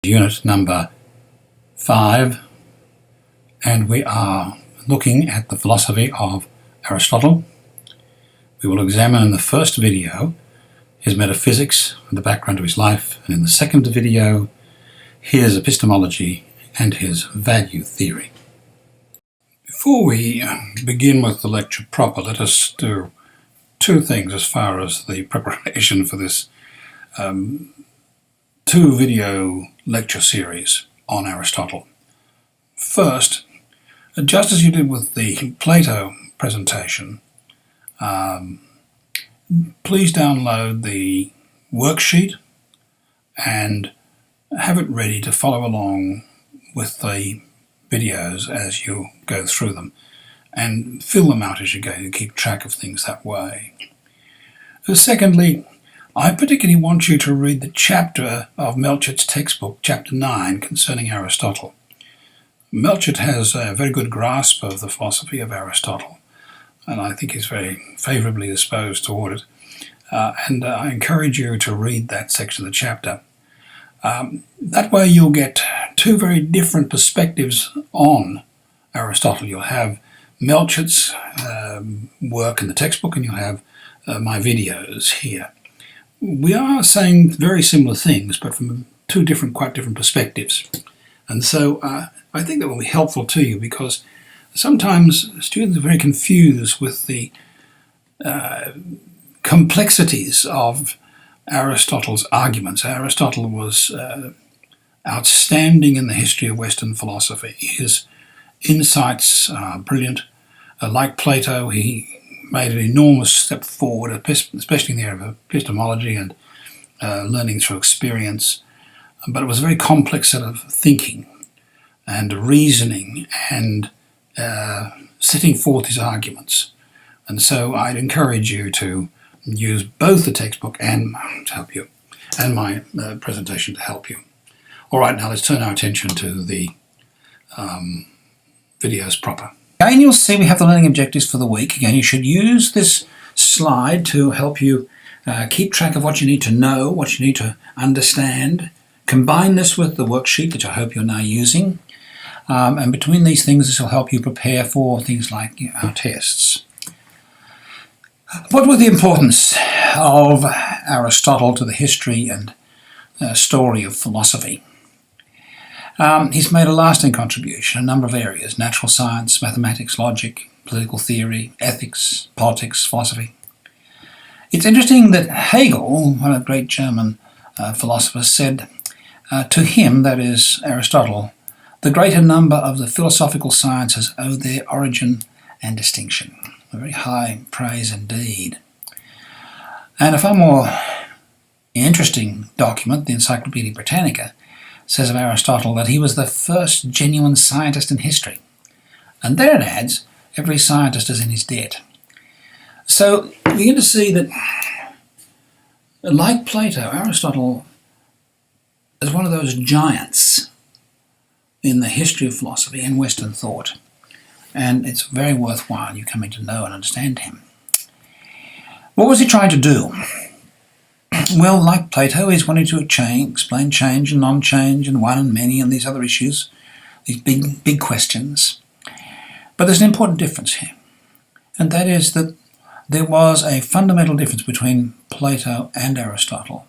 Unit number 5, and we are looking at the philosophy of Aristotle. We will examine in the first video his metaphysics and the background of his life, and in the second video his epistemology and his value theory. Before we begin with the lecture proper, let us do two things as far as the preparation for this two-video lecture series on Aristotle. First, just as you did with the Plato presentation, please download the worksheet and have it ready to follow along with the videos as you go through them, and fill them out as you go to keep track of things that way. Secondly, I particularly want you to read the chapter of Melchert's textbook, chapter 9, concerning Aristotle. Melchert has a very good grasp of the philosophy of Aristotle, and I think he's very favourably disposed toward it. And I encourage you to read that section of the chapter. That way you'll get two very different perspectives on Aristotle. You'll have Melchert's work in the textbook, and you'll have my videos here. We are saying very similar things, but from two quite different perspectives. And so I think that will be helpful to you, because sometimes students are very confused with the complexities of Aristotle's arguments. Aristotle was outstanding in the history of Western philosophy. His insights are brilliant. Like Plato, he made an enormous step forward, especially in the area of epistemology and learning through experience. But it was a very complex set of thinking and reasoning and setting forth his arguments. And so I'd encourage you to use both the textbook and to help you, and my presentation to help you. All right, now let's turn our attention to the videos proper. Again, you'll see we have the learning objectives for the week. Again, you should use this slide to help you keep track of what you need to know, what you need to understand. Combine this with the worksheet that I hope you're now using. And between these things, this will help you prepare for things like our tests. What was the importance of Aristotle to the history and story of philosophy? He's made a lasting contribution in a number of areas: natural science, mathematics, logic, political theory, ethics, politics, philosophy. It's interesting that Hegel, one of the great German philosophers, said to him, that is Aristotle, the greater number of the philosophical sciences owe their origin and distinction. A very high praise indeed. And a far more interesting document, the Encyclopaedia Britannica, says of Aristotle that he was the first genuine scientist in history. And there it adds, every scientist is in his debt. So we begin to see that, like Plato, Aristotle is one of those giants in the history of philosophy and Western thought. And it's very worthwhile you coming to know and understand him. What was he trying to do? Well, like Plato, he's wanting to explain change and non-change and one and many and these other issues, these big questions. But there's an important difference here, and that is that there was a fundamental difference between Plato and Aristotle.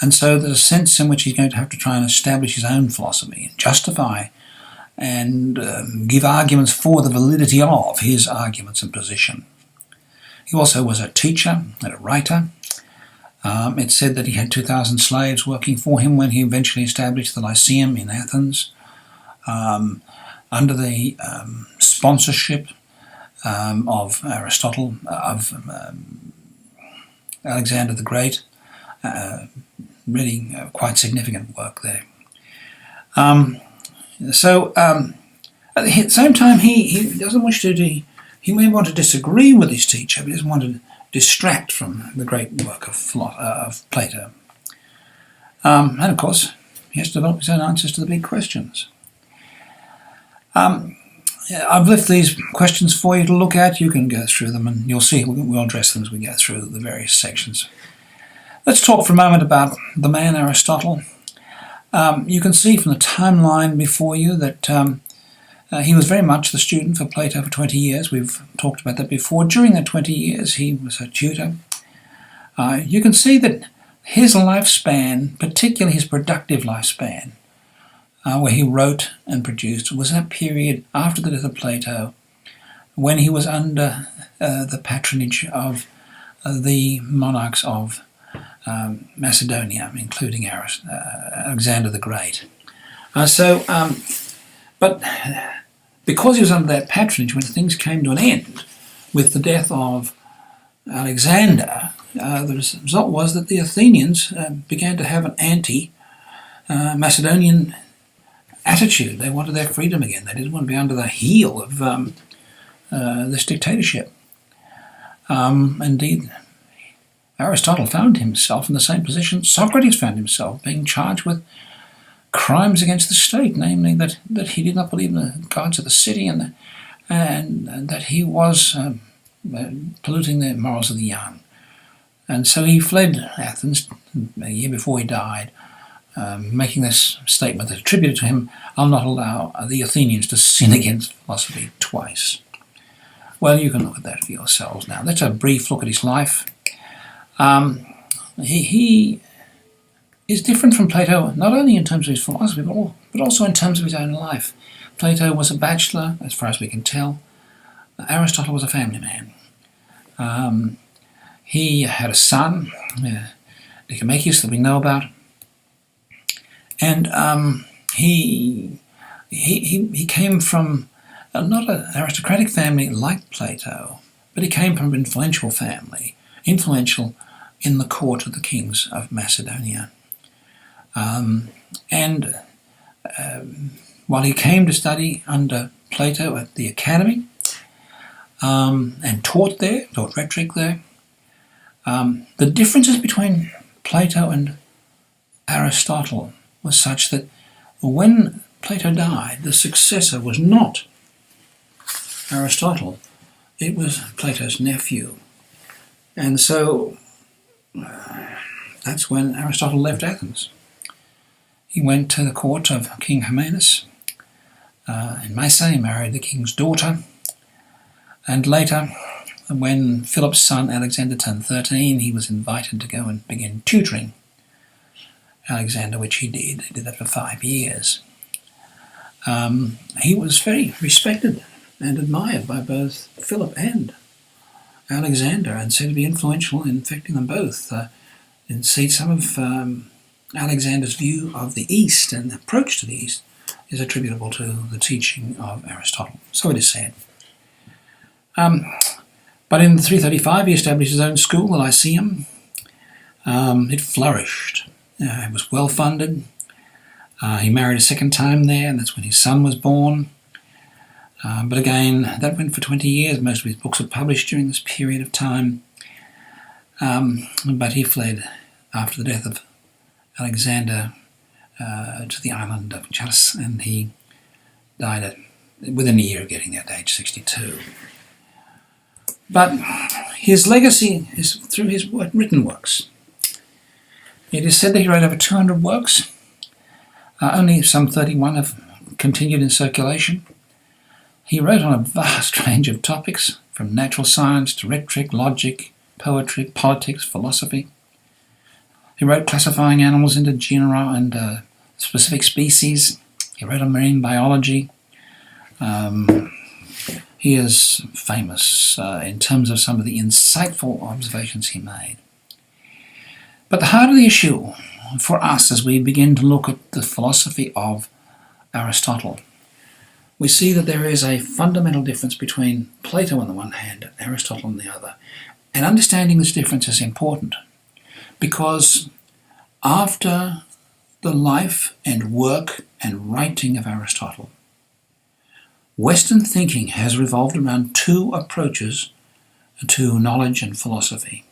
And so there's a sense in which he's going to have to try and establish his own philosophy and justify and give arguments for the validity of his arguments and position. He also was a teacher and a writer. It's said that he had 2,000 slaves working for him when he eventually established the Lyceum in Athens, under the sponsorship of Aristotle, of Alexander the Great. Really quite significant work there. At the same time, he doesn't wish to he may want to disagree with his teacher, but he doesn't want to distract from the great work of Plato. And of course, he has to develop his own answers to the big questions. I've left these questions for you to look at. You can go through them, and you'll see we'll address them as we go through the various sections. Let's talk for a moment about the man Aristotle. You can see from the timeline before you that he was very much the student for Plato for 20 years. We've talked about that before. During that 20 years, he was a tutor. You can see that his lifespan, particularly his productive lifespan, where he wrote and produced, was that period after the death of Plato, when he was under the patronage of the monarchs of Macedonia, including Alexander the Great. But because he was under that patronage, when things came to an end with the death of Alexander, the result was that the Athenians began to have an anti-Macedonian attitude. They wanted their freedom again. They didn't want to be under the heel of this dictatorship. Indeed, Aristotle found himself in the same position Socrates found himself, being charged with crimes against the state, namely that he did not believe in the gods of the city and that he was polluting the morals of the young. And so he fled Athens a year before he died, making this statement that's attributed to him: "I'll not allow the Athenians to sin against philosophy twice." Well, you can look at that for yourselves now. That's a brief look at his life. He is different from Plato, not only in terms of his philosophy, but also in terms of his own life. Plato was a bachelor, as far as we can tell. Aristotle was a family man. He had a son, Nicomachus, that we know about, and he came from not an aristocratic family like Plato, but he came from an influential family, influential in the court of the kings of Macedonia. While he came to study under Plato at the academy and taught rhetoric there, the differences between Plato and Aristotle was such that when Plato died, the successor was not Aristotle, it was Plato's nephew. And so that's when Aristotle left Athens. He went to the court of King Hermanus in Mycenae. He married the king's daughter. And later, when Philip's son Alexander turned 13, he was invited to go and begin tutoring Alexander, which he did. He did that for 5 years. He was very respected and admired by both Philip and Alexander, and said to be influential in affecting them both. And see, some of Alexander's view of the East and the approach to the East is attributable to the teaching of Aristotle. So it is said. But in 335 he established his own school, the Lyceum. It flourished. It was well funded. He married a second time there, and that's when his son was born. But again, that went for 20 years. Most of his books were published during this period of time. But he fled after the death of Alexander to the island of Chalcis, and he died within a year of getting there at age 62. But his legacy is through his written works. It is said that he wrote over 200 works. Only some 31 have continued in circulation. He wrote on a vast range of topics, from natural science to rhetoric, logic, poetry, politics, philosophy. He wrote classifying animals into genera and specific species. He wrote on marine biology. He is famous in terms of some of the insightful observations he made. But the heart of the issue for us as we begin to look at the philosophy of Aristotle, we see that there is a fundamental difference between Plato on the one hand and Aristotle on the other. And understanding this difference is important because after the life and work and writing of Aristotle, Western thinking has revolved around two approaches to knowledge and philosophy.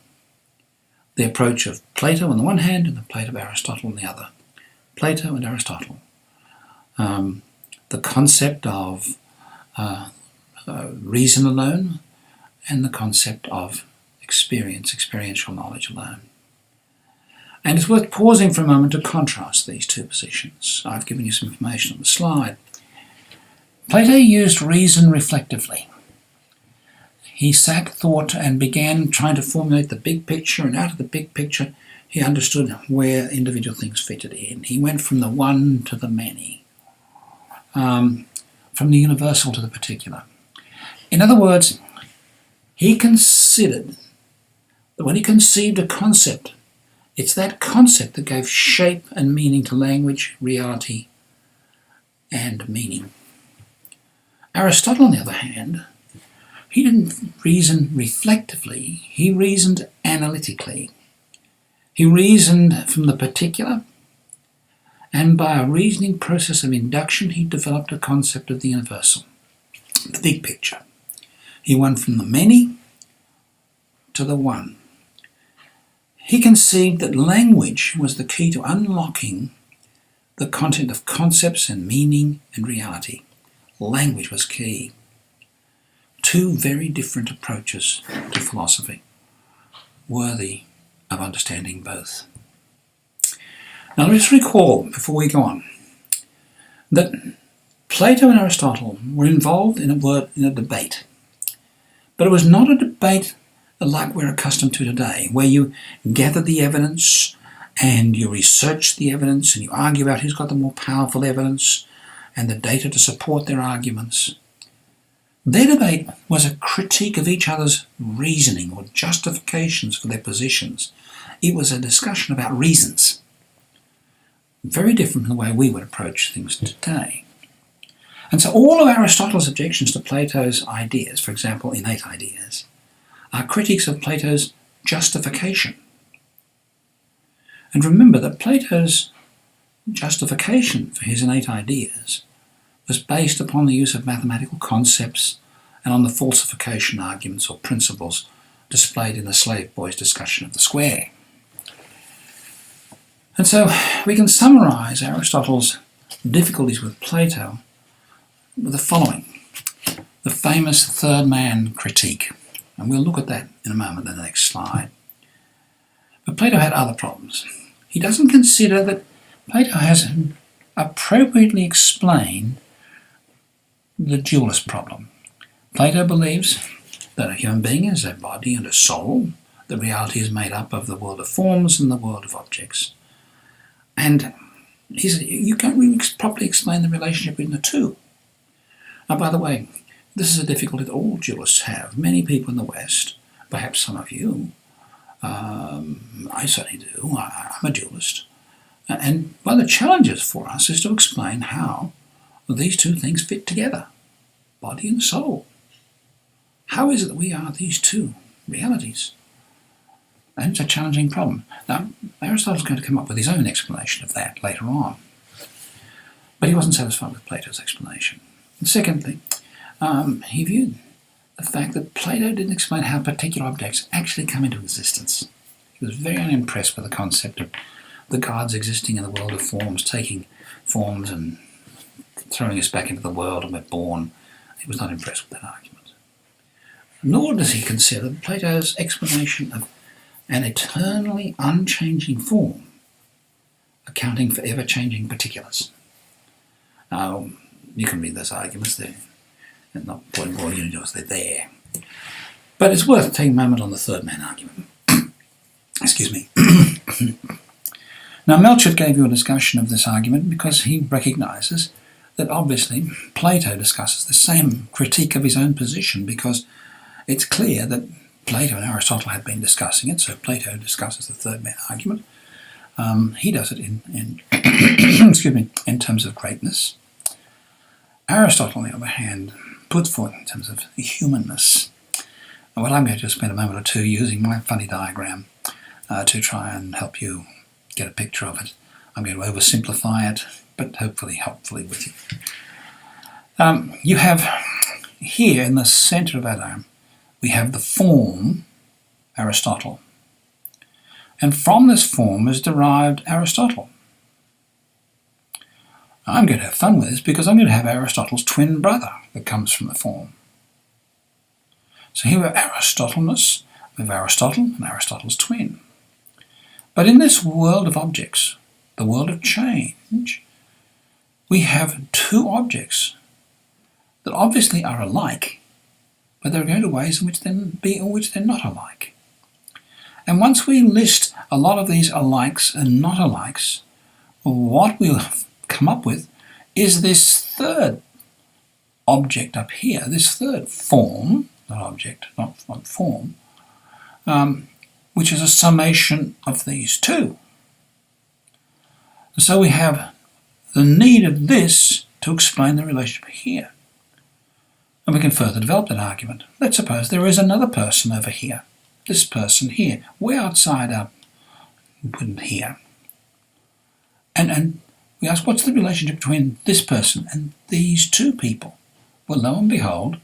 The approach of Plato on the one hand and the approach of Aristotle on the other. Plato and Aristotle. The concept of reason alone and the concept of experiential knowledge alone. And it's worth pausing for a moment to contrast these two positions. I've given you some information on the slide. Plato used reason reflectively. He sat, thought, and began trying to formulate the big picture, and out of the big picture he understood where individual things fitted in. He went from the one to the many, from the universal to the particular. In other words, he considered that when he conceived a concept, it's that concept that gave shape and meaning to language, reality, and meaning. Aristotle, on the other hand, he didn't reason reflectively, he reasoned analytically. He reasoned from the particular, and by a reasoning process of induction, he developed a concept of the universal, the big picture. He went from the many to the one. He conceived that language was the key to unlocking the content of concepts and meaning and reality. Language was key. Two very different approaches to philosophy, worthy of understanding both. Now let's recall, before we go on, that Plato and Aristotle were involved in a debate. But it was not a debate like we're accustomed to today, where you gather the evidence and you research the evidence and you argue about who's got the more powerful evidence and the data to support their arguments. Their debate was a critique of each other's reasoning or justifications for their positions. It was a discussion about reasons. Very different from the way we would approach things today. And so all of Aristotle's objections to Plato's ideas, for example, innate ideas, are critiques of Plato's justification. And remember that Plato's justification for his innate ideas was based upon the use of mathematical concepts and on the falsification arguments or principles displayed in the slave boy's discussion of the square. And so we can summarise Aristotle's difficulties with Plato with the following: the famous third man critique. And we'll look at that in a moment in the next slide. But Plato had other problems. He doesn't consider that Plato has appropriately explained the dualist problem. Plato believes that a human being is a body and a soul. The reality is made up of the world of forms and the world of objects. And he said, you can't really properly explain the relationship between the two. Now, by the way, this is a difficulty that all dualists have. Many people in the West, perhaps some of you, I certainly do, I'm a dualist. And one of the challenges for us is to explain how these two things fit together, body and soul. How is it that we are these two realities? And it's a challenging problem. Now, Aristotle's going to come up with his own explanation of that later on. But he wasn't satisfied with Plato's explanation. And secondly, he viewed the fact that Plato didn't explain how particular objects actually come into existence. He was very unimpressed with the concept of the gods existing in the world of forms, taking forms and throwing us back into the world and we're born. He was not impressed with that argument. Nor does he consider Plato's explanation of an eternally unchanging form accounting for ever-changing particulars. Now, you can read those arguments there. And not what all you do is they're there. But it's worth taking a moment on the third man argument. Excuse me. Now, Melchett gave you a discussion of this argument because he recognises that obviously Plato discusses the same critique of his own position, because it's clear that Plato and Aristotle had been discussing it, so Plato discusses the third man argument. He does it in excuse me, in terms of greatness. Aristotle, on the other hand, puts forth in terms of humanness. Well, I'm going to spend a moment or two using my funny diagram to try and help you get a picture of it. I'm going to oversimplify it, but hopefully with you. You have here in the centre of our arm, we have the form Aristotle. And from this form is derived Aristotle. I'm going to have fun with this because I'm going to have Aristotle's twin brother that comes from the form. So here we have Aristoteleness, we have Aristotle and Aristotle's twin. But in this world of objects, the world of change, we have two objects that obviously are alike, but there are going to be ways in which they're not alike. And once we list a lot of these alikes and not alikes, what we'll come up with is this third object up here, this third form, not object, not form, which is a summation of these two. So we have the need of this to explain the relationship here. And we can further develop that argument. Let's suppose there is another person over here, this person here, way outside our here. And we ask, what's the relationship between this person and these two people? Well, lo and behold,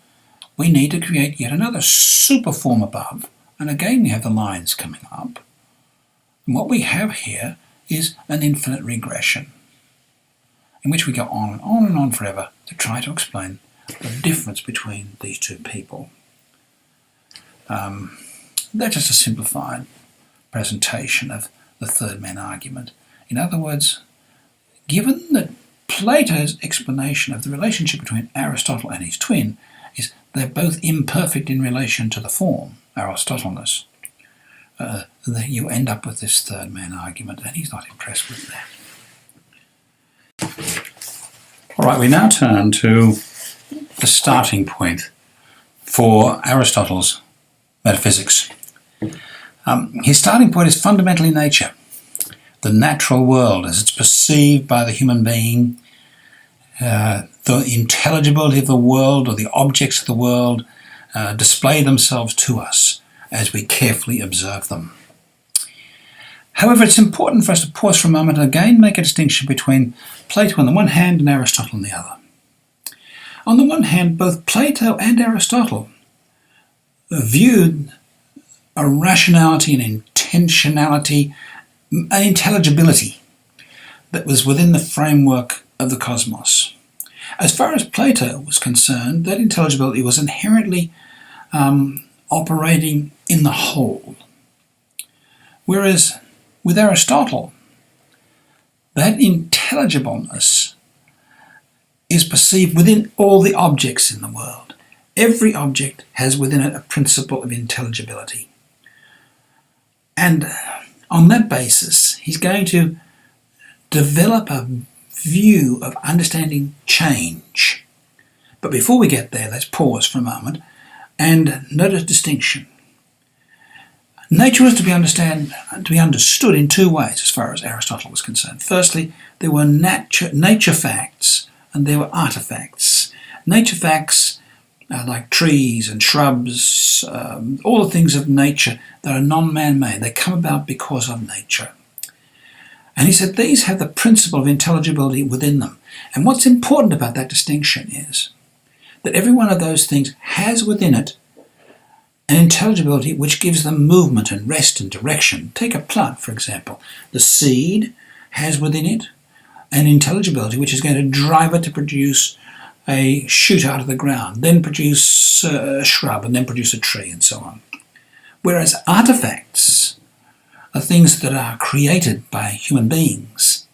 we need to create yet another super form above. And again, we have the lines coming up. And what we have here is an infinite regression, in which we go on and on and on forever to try to explain the difference between these two people. That's just a simplified presentation of the third man argument. In other words, given that Plato's explanation of the relationship between Aristotle and his twin is they're both imperfect in relation to the form, Aristoteleness, you end up with this third man argument, and he's not impressed with that. All right, we now turn to the starting point for Aristotle's metaphysics. His starting point is fundamentally nature, the natural world as it's perceived by the human being, the intelligibility of the world or the objects of the world display themselves to us as we carefully observe them. However, it's important for us to pause for a moment and again make a distinction between Plato on the one hand and Aristotle on the other. On the one hand, both Plato and Aristotle viewed a rationality and intentionality, an intelligibility that was within the framework of the cosmos. As far as Plato was concerned, that intelligibility was inherently operating in the whole. Whereas with Aristotle, that intelligibleness is perceived within all the objects in the world. Every object has within it a principle of intelligibility. And on that basis, he's going to develop a view of understanding change. But before we get there, let's pause for a moment and note a distinction. Nature was to be understood in two ways as far as Aristotle was concerned. Firstly, there were nature facts and there were artifacts. Nature facts like trees and shrubs, all the things of nature that are non-man-made. They come about because of nature. And he said these have the principle of intelligibility within them. And what's important about that distinction is that every one of those things has within it an intelligibility which gives them movement and rest and direction. Take a plant, for example. The seed has within it an intelligibility which is going to drive it to produce a shoot out of the ground, then produce a shrub, and then produce a tree, and so on. Whereas artifacts are things that are created by human beings.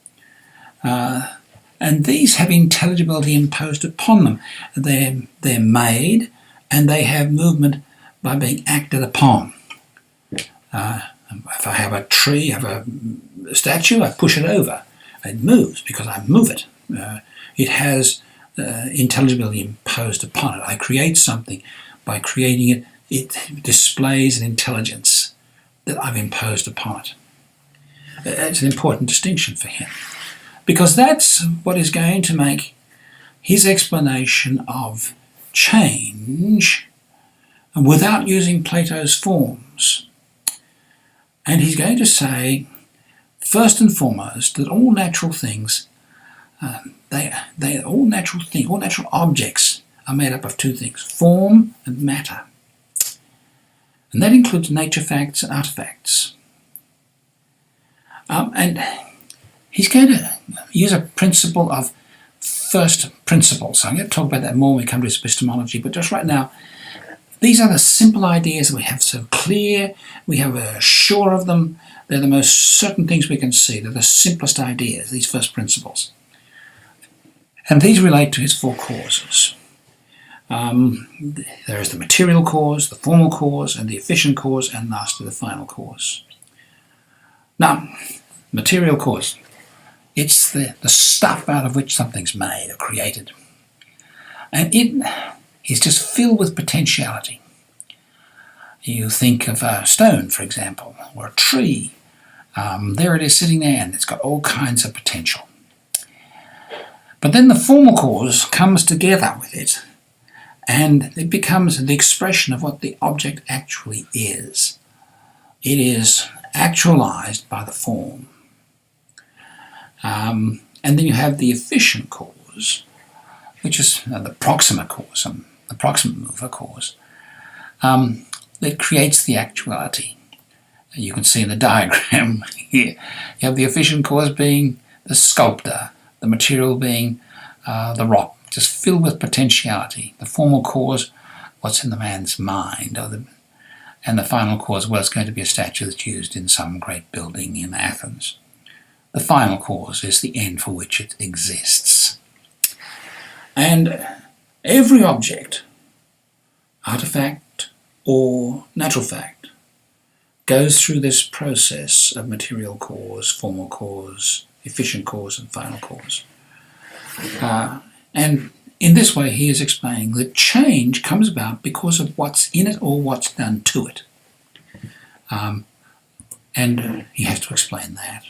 And these have intelligibility imposed upon them. They're made and they have movement by being acted upon. If I have a tree, have a statue, I push it over. It moves because I move it. It has intelligibility imposed upon it. I create something. By creating it, it displays an intelligence that I've imposed upon it. It's an important distinction for him, because that's what is going to make his explanation of change without using Plato's forms. And he's going to say, first and foremost, that all natural things, all natural objects are made up of two things, form and matter. And that includes nature facts and artifacts. And he's going to use a principle of first principles. So I'm going to talk about that more when we come to his epistemology, but just right now, these are the simple ideas that we have so clear, we have sure of them, They're the most certain things we can see. They're the simplest ideas, these first principles. And these relate to his four causes. There is the material cause, the formal cause, and the efficient cause, and lastly the final cause. Now, material cause. It's the stuff out of which something's made or created. And it is just filled with potentiality. You think of a stone, for example, or a tree. There it is sitting there, and it's got all kinds of potential. But then the formal cause comes together with it, and it becomes the expression of what the object actually is. It is actualized by the form. And then you have the efficient cause, which is the proximate cause, the proximate mover cause, that creates the actuality. You can see in the diagram here, you have the efficient cause being the sculptor, the material being the rock, just filled with potentiality. The formal cause, what's in the man's mind, and the final cause, well, it's going to be a statue that's used in some great building in Athens. The final cause is the end for which it exists. And every object, artifact or natural fact, goes through this process of material cause, formal cause, efficient cause, and final cause. And in this way, he is explaining that change comes about because of what's in it or what's done to it. And he has to explain that.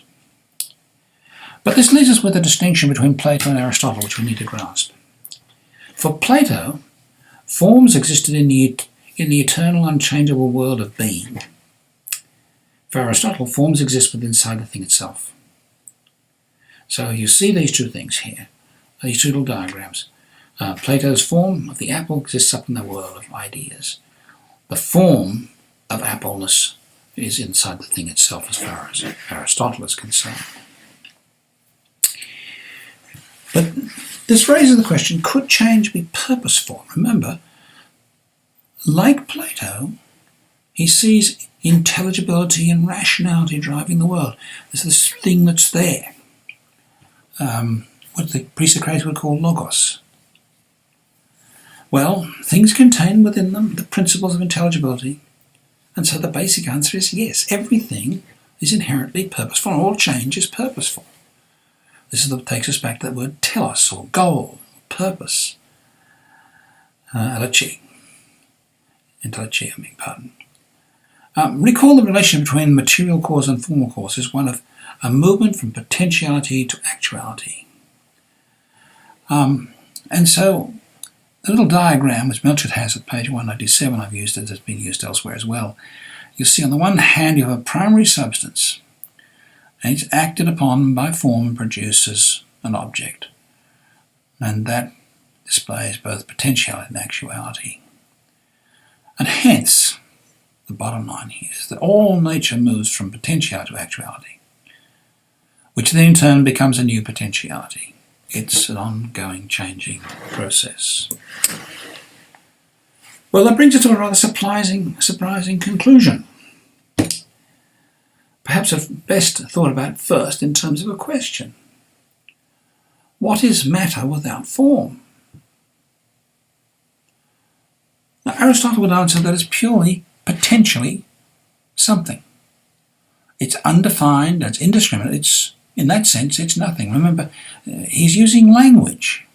But this leaves us with a distinction between Plato and Aristotle, which we need to grasp. For Plato, forms existed in the eternal, unchangeable world of being. For Aristotle, forms exist within inside the thing itself. So you see these two things here, these two little diagrams. Plato's form of the apple exists up in the world of ideas. The form of appleness is inside the thing itself as far as Aristotle is concerned. But this raises the question, could change be purposeful? Remember, like Plato, he sees intelligibility and rationality driving the world. There's this thing that's there, what the pre-Socratics would call logos. Well, things contain within them the principles of intelligibility, and so the basic answer is yes, everything is inherently purposeful, all change is purposeful. This is what takes us back to that word telos, or goal, purpose. Intelligia, I mean, pardon. Recall the relation between material cause and formal cause is one of a movement from potentiality to actuality. And so the little diagram which Melchett has at page 197, I've used it, it's been used elsewhere as well. You see on the one hand you have a primary substance, and it's acted upon by form and produces an object. And that displays both potentiality and actuality. And hence, the bottom line here is that all nature moves from potentiality to actuality, which then in turn becomes a new potentiality. It's an ongoing changing process. Well, that brings us to a rather surprising conclusion. Perhaps I've best thought about first in terms of a question. What is matter without form? Now, Aristotle would answer that it's purely, potentially, something. It's undefined, it's indiscriminate, in that sense, it's nothing. Remember, he's using language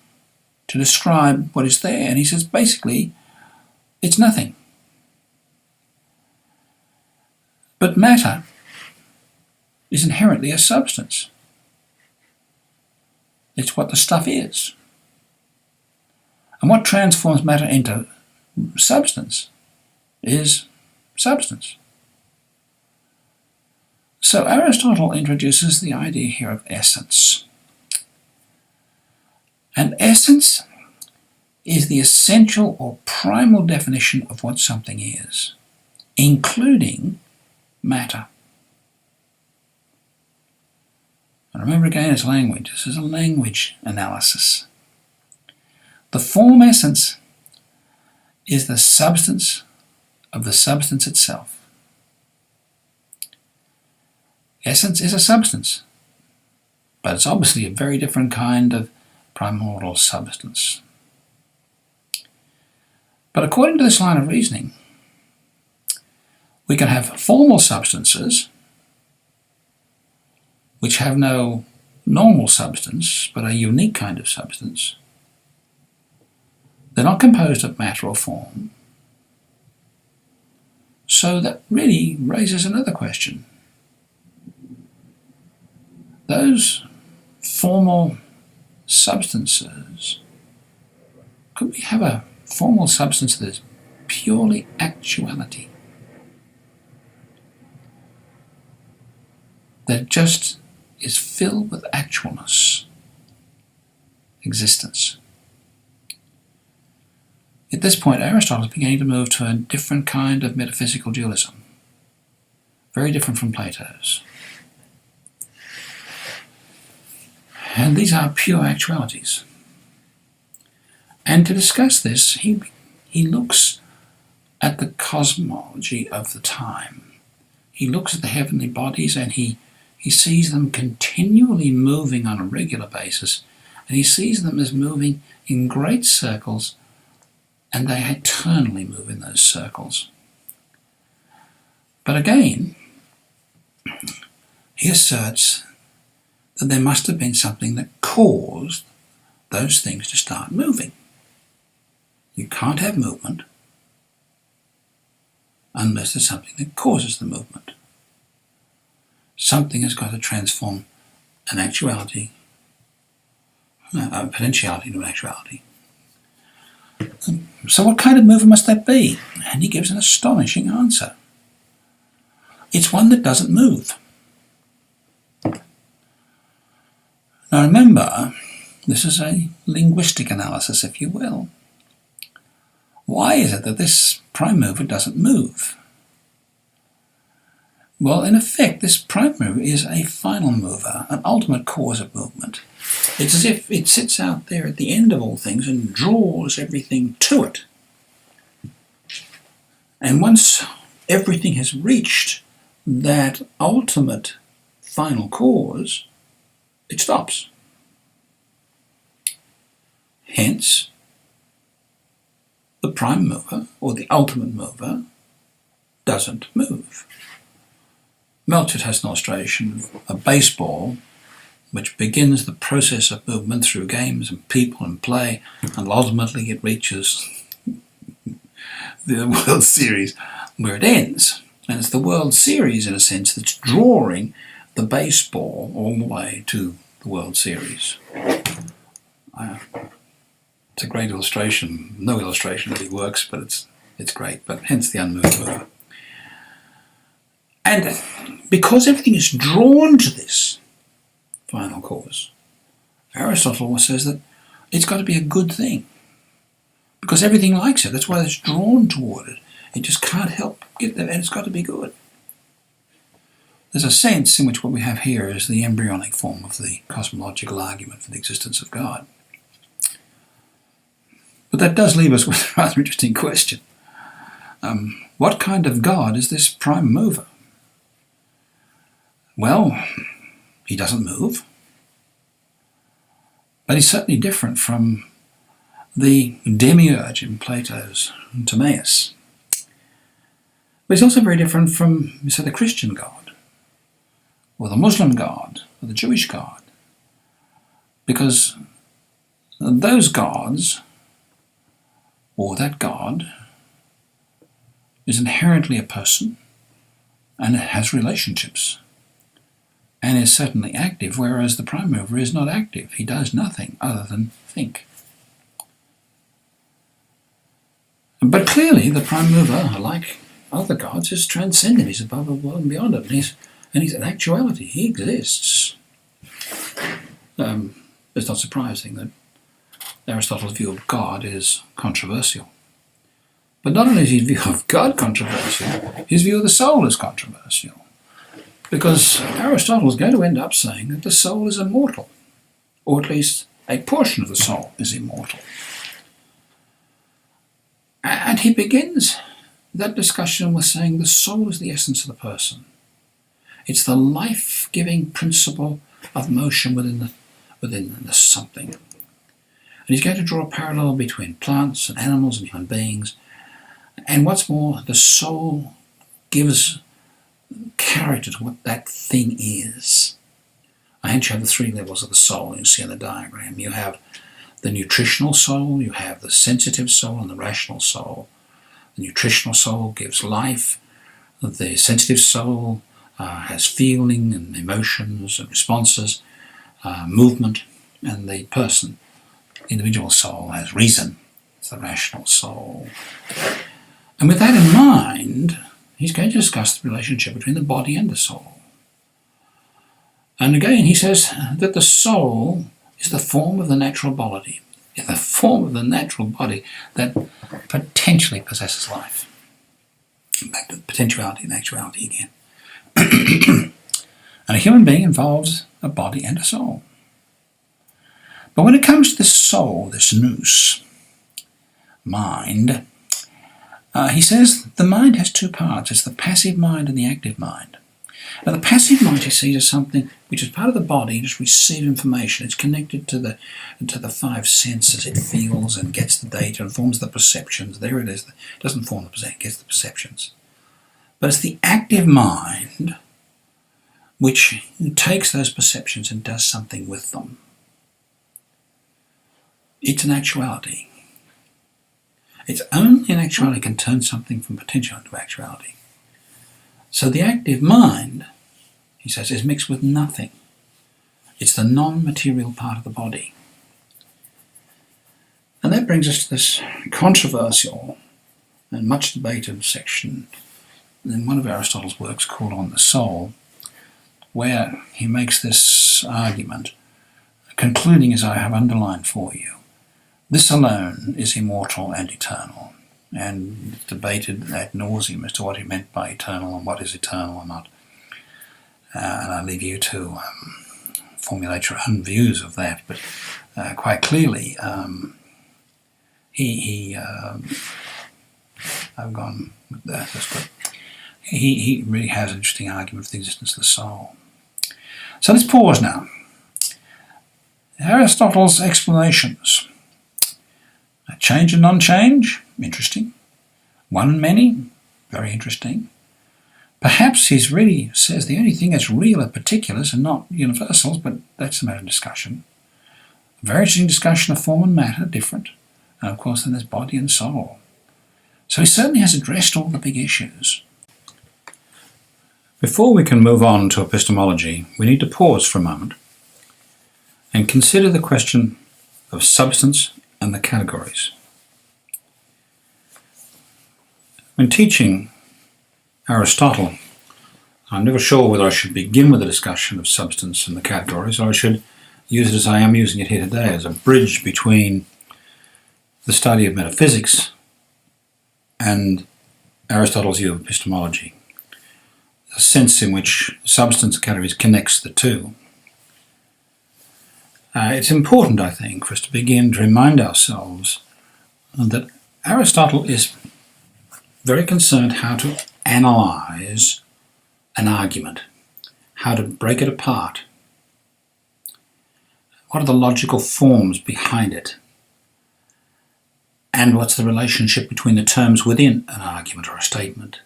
to describe what is there, and he says basically, it's nothing. But matter is inherently a substance. It's what the stuff is. And what transforms matter into substance is substance. So Aristotle introduces the idea here of essence. And essence is the essential or primal definition of what something is, including matter. And remember again, it's language. This is a language analysis. The form essence is the substance of the substance itself. Essence is a substance, but it's obviously a very different kind of primordial substance. But according to this line of reasoning, we can have formal substances which have no normal substance, but a unique kind of substance. They're not composed of matter or form. So that really raises another question. Those formal substances, could we have a formal substance that is purely actuality? That just is filled with actualness, existence. At this point, Aristotle is beginning to move to a different kind of metaphysical dualism, very different from Plato's. And these are pure actualities. And to discuss this, he looks at the cosmology of the time. He looks at the heavenly bodies and he sees them continually moving on a regular basis, and he sees them as moving in great circles, and they eternally move in those circles. But again, he asserts that there must have been something that caused those things to start moving. You can't have movement unless there's something that causes the movement. Something has got to transform an actuality, a potentiality into an actuality. So what kind of mover must that be? And he gives an astonishing answer. It's one that doesn't move. Now remember, this is a linguistic analysis, if you will. Why is it that this prime mover doesn't move? Well, in effect, this prime mover is a final mover, an ultimate cause of movement. It's as if it sits out there at the end of all things and draws everything to it. And once everything has reached that ultimate final cause, it stops. Hence, the prime mover, or the ultimate mover, doesn't move. Melchett has an illustration of a baseball which begins the process of movement through games and people and play, and ultimately it reaches the World Series where it ends. And it's the World Series, in a sense, that's drawing the baseball all the way to the World Series. It's a great illustration. No illustration really works, but it's great. But hence the unmoved mover. And because everything is drawn to this final cause, Aristotle says that it's got to be a good thing. Because everything likes it. That's why it's drawn toward it. It just can't help get there, and it's got to be good. There's a sense in which what we have here is the embryonic form of the cosmological argument for the existence of God. But that does leave us with a rather interesting question. What kind of God is this prime mover? Well, he doesn't move, but he's certainly different from the demiurge in Plato's Timaeus. But he's also very different from, say, the Christian God, or the Muslim God, or the Jewish God, because those gods, or that God, is inherently a person, and it has relationships, and is certainly active, whereas the prime mover is not active. He does nothing other than think. But clearly the prime mover, like other gods, is transcendent. He's above the world and beyond it, and he's an actuality. He exists. It's not surprising that Aristotle's view of God is controversial. But not only is his view of God controversial, his view of the soul is controversial. Because Aristotle is going to end up saying that the soul is immortal, or at least a portion of the soul is immortal. And he begins that discussion with saying the soul is the essence of the person. It's the life-giving principle of motion within the something. And he's going to draw a parallel between plants and animals and human beings. And what's more, the soul gives character to what that thing is. I hence you have the three levels of the soul you see in the diagram. You have the nutritional soul, you have the sensitive soul, and the rational soul. The nutritional soul gives life. The sensitive soul has feeling and emotions and responses, movement, and the individual soul has reason. It's the rational soul. And with that in mind, he's going to discuss the relationship between the body and the soul. And again, he says that the soul is the form of the natural body, the form of the natural body that potentially possesses life. Back to potentiality and actuality again. And a human being involves a body and a soul. But when it comes to the soul, this nous, mind, he says the mind has two parts. It's the passive mind and the active mind. Now, the passive mind, he sees, as something which is part of the body, just receives information. It's connected to the five senses. It feels and gets the data and forms the perceptions. There it is. It doesn't form the perceptions, it gets the perceptions. But it's the active mind which takes those perceptions and does something with them. It's an actuality. It's only an actuality can turn something from potential into actuality. So the active mind, he says, is mixed with nothing. It's the non-material part of the body. And that brings us to this controversial and much debated section in one of Aristotle's works called On the Soul, where he makes this argument, concluding as I have underlined for you. This alone is immortal and eternal, and debated ad nauseum as to what he meant by eternal and what is eternal or not. And I leave you to formulate your own views of that, but quite clearly I've gone with that, that's good. He really has an interesting argument for the existence of the soul. So let's pause now. Aristotle's explanations. Change and non-change, interesting. One and many, very interesting. Perhaps he really says the only thing that's real are particulars and not universals, but that's a matter of discussion. A very interesting discussion of form and matter, different. And of course then there's body and soul. So he certainly has addressed all the big issues. Before we can move on to epistemology, we need to pause for a moment and consider the question of substance and the categories. When teaching Aristotle, I'm never sure whether I should begin with a discussion of substance and the categories, or I should use it as I am using it here today, as a bridge between the study of metaphysics and Aristotle's view of epistemology, a sense in which substance and categories connects the two. It's important, I think, for us to begin to remind ourselves that Aristotle is very concerned how to analyse an argument, how to break it apart. What are the logical forms behind it? And what's the relationship between the terms within an argument or a statement?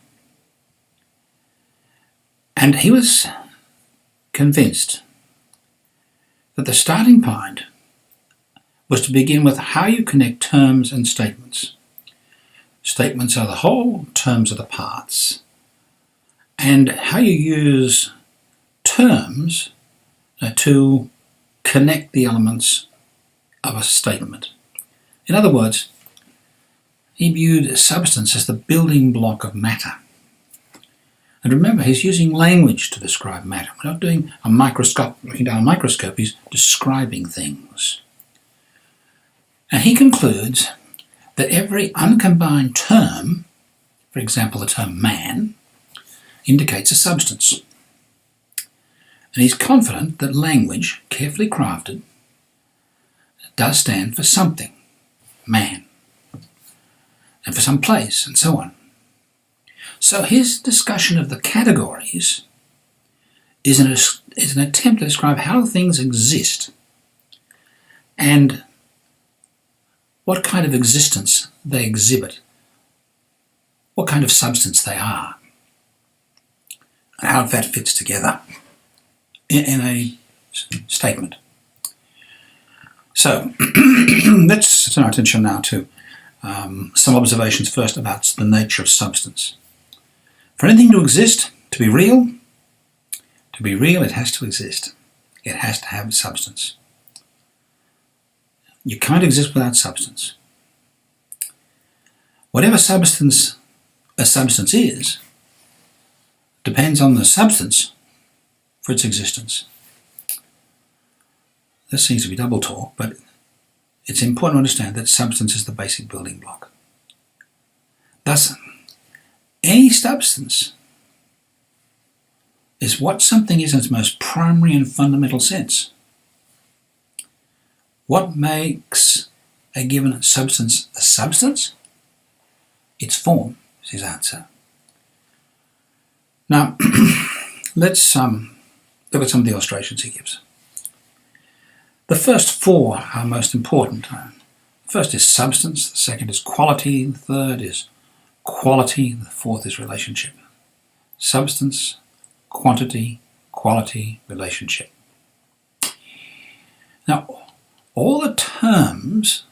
And he was convinced that the starting point was to begin with how you connect terms and statements. Statements are the whole, terms are the parts. And how you use terms to connect the elements of a statement. In other words, he viewed substance as the building block of matter. And remember, he's using language to describe matter. We're not doing a microscope, looking down a microscope, he's describing things. And he concludes that every uncombined term, for example the term man, indicates a substance. And he's confident that language, carefully crafted, does stand for something, man, and for some place, and so on. So his discussion of the categories is an attempt to describe how things exist and what kind of existence they exhibit, what kind of substance they are, and how that fits together in a statement. So let's turn our attention now to some observations first about the nature of substance. For anything to exist, to be real, it has to exist. It has to have substance. You can't exist without substance. Whatever substance a substance is, depends on the substance for its existence. This seems to be double talk, but it's important to understand that substance is the basic building block. Thus, any substance is what something is in its most primary and fundamental sense. What makes a given substance a substance? Its form is his answer. Now, let's look at some of the illustrations he gives. The first four are most important. The first is substance, the second is quality, the third is quality, the fourth is relationship. Substance, quantity, quality, relationship. Now, all the terms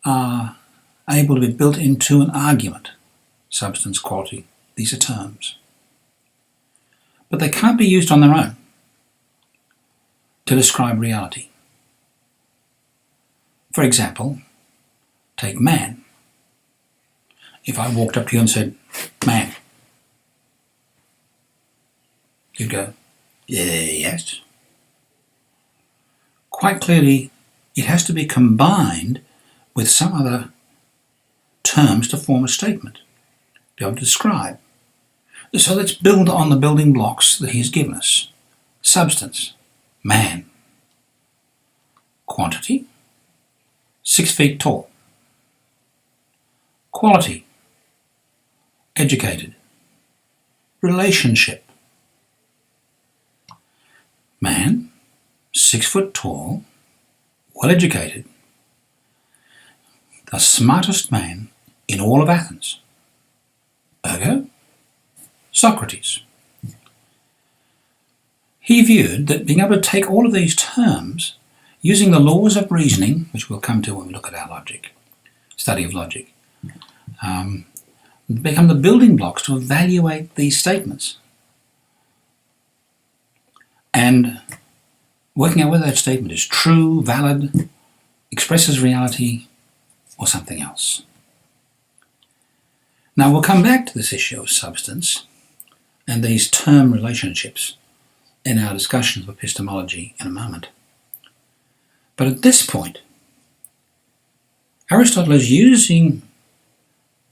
are able to be built into an argument. Substance, quality, these are terms. But they can't be used on their own to describe reality. For example, take man. If I walked up to you and said, man, you'd go, yes. Quite clearly, it has to be combined with some other terms to form a statement, to be able to describe. So let's build on the building blocks that he's given us. Substance, man. Quantity, 6 feet tall. Quality, educated. Relationship, man, 6 foot tall, well educated, the smartest man in all of Athens. Ergo, Socrates. He viewed that being able to take all of these terms, using the laws of reasoning, which we'll come to when we look at our logic, study of logic, become the building blocks to evaluate these statements. And working out whether that statement is true, valid, expresses reality, or something else. Now we'll come back to this issue of substance and these term relationships in our discussions of epistemology in a moment. But at this point, Aristotle is using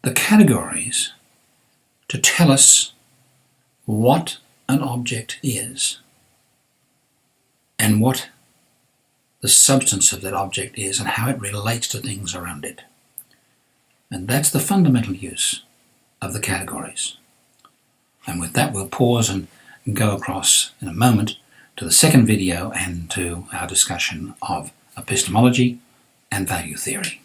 the categories to tell us what an object is and what the substance of that object is and how it relates to things around it. And that's the fundamental use of the categories. And with that, we'll pause and go across in a moment to the second video and to our discussion of epistemology and value theory.